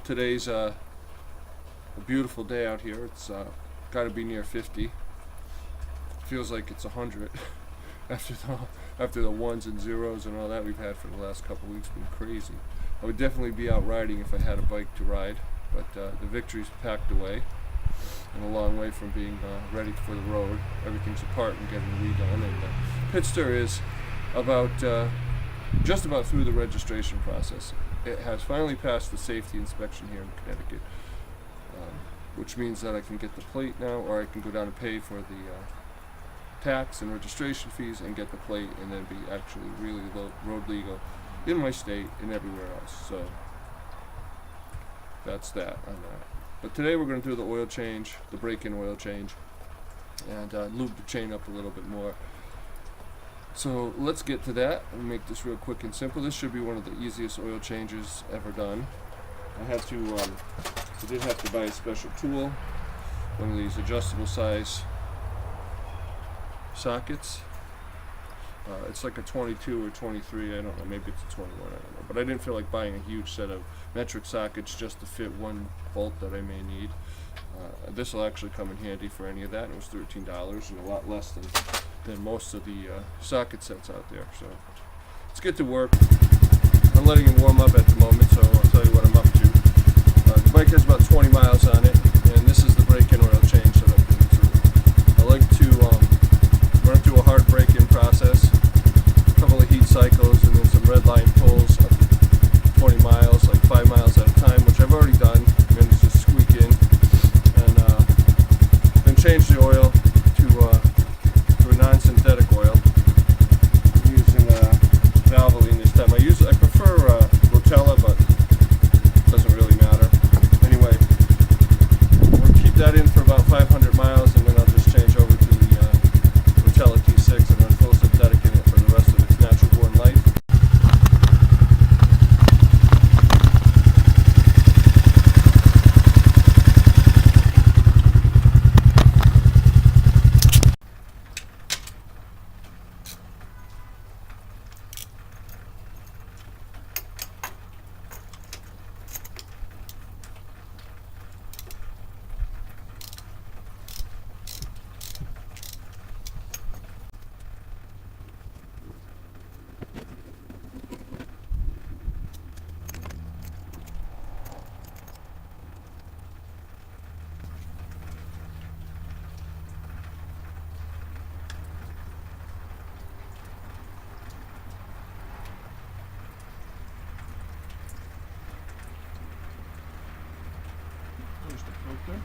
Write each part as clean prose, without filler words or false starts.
Today's a beautiful day out here. It's got to be near 50. Feels like it's 100 after the ones and zeros and all that we've had for the last couple weeks. Been crazy. I would definitely be out riding if I had a bike to ride, but the victory's packed away and a long way from being ready for the road. Everything's apart and getting redone, and Pitster is just about through the registration process. It has finally passed the safety inspection here in Connecticut, which means that I can get the plate now, or I can go down and pay for the tax and registration fees and get the plate, and then be actually really road legal in my state and everywhere else. So that's that on that. But today we're going to do the oil change, the break-in oil change, and lube the chain up a little bit more. So let's get to that and make this real quick and simple. This should be one of the easiest oil changes ever done. I did have to buy a special tool, one of these adjustable size sockets. It's like a 22 or 23, I don't know, maybe it's a 21, I don't know. But I didn't feel like buying a huge set of metric sockets just to fit one bolt that I may need. This will actually come in handy for any of that, and it was $13 and a lot less than most of the socket sets out there. So let's get to work. I'm letting it warm up at the moment, so I'll tell you what I'm up to. The bike has about 20 miles on it, and this is the break-in oil change that I'm doing. So I like to run through a hard break-in process, a couple of heat cycles, and then some red line pulls up 20 miles, like 5 miles at a time, which I've already done. And then just squeak in, and then change the oil to a non-synthetic oil. I'm using Valvoline this time. I prefer Rotella, but it doesn't really matter. Anyway, we'll keep that in for about 500 miles, and then I'll just change over to the Rotella T6 and run full synthetic in it for the rest of its natural-born life. There's the filter.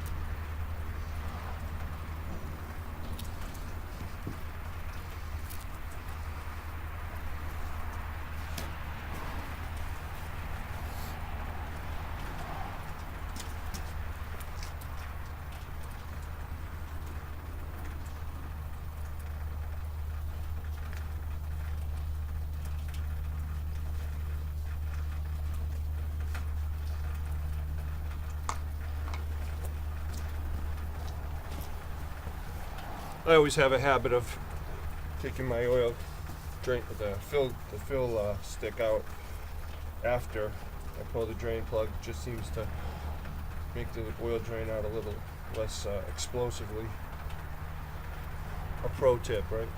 I always have a habit of taking my oil drain, the fill stick out after I pull the drain plug. It just seems to make the oil drain out a little less explosively. A pro tip, right?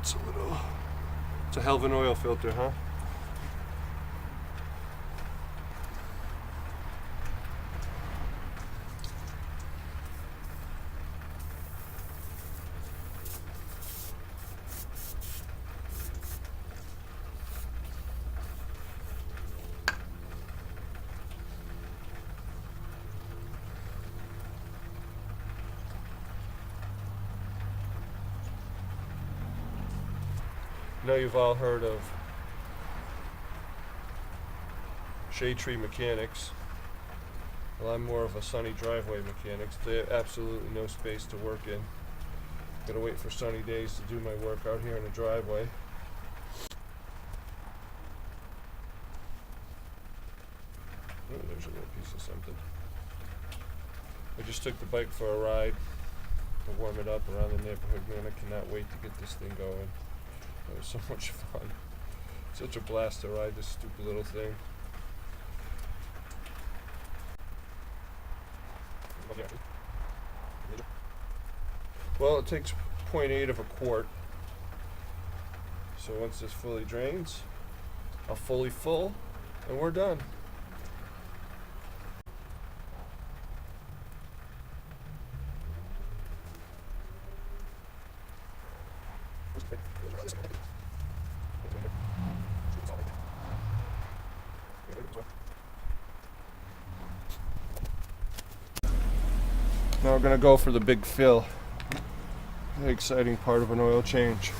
It's a hell of an oil filter, huh? I know you've all heard of shade tree mechanics. Well, I'm more of a sunny driveway mechanics. They have absolutely no space to work in. Gotta wait for sunny days to do my work out here in the driveway. Oh, there's a little piece of something. I just took the bike for a ride to warm it up around the neighborhood. Man, I cannot wait to get this thing going. It was so much fun. Such a blast to ride this stupid little thing. Well, it takes 0.8 of a quart. So once this fully drains, I'll fully full, and we're done. Now we're going to go for the big fill. The exciting part of an oil change.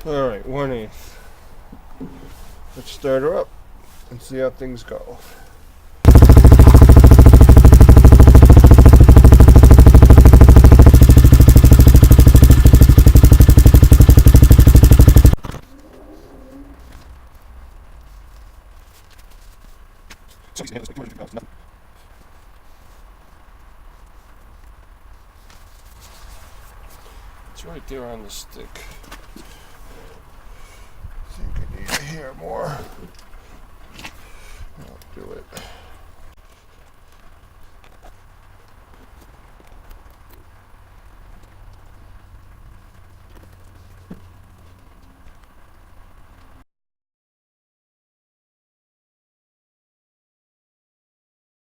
Alright, 1/8. Let's start her up and see how things go. It's right there on the stick. I think I need to hear more.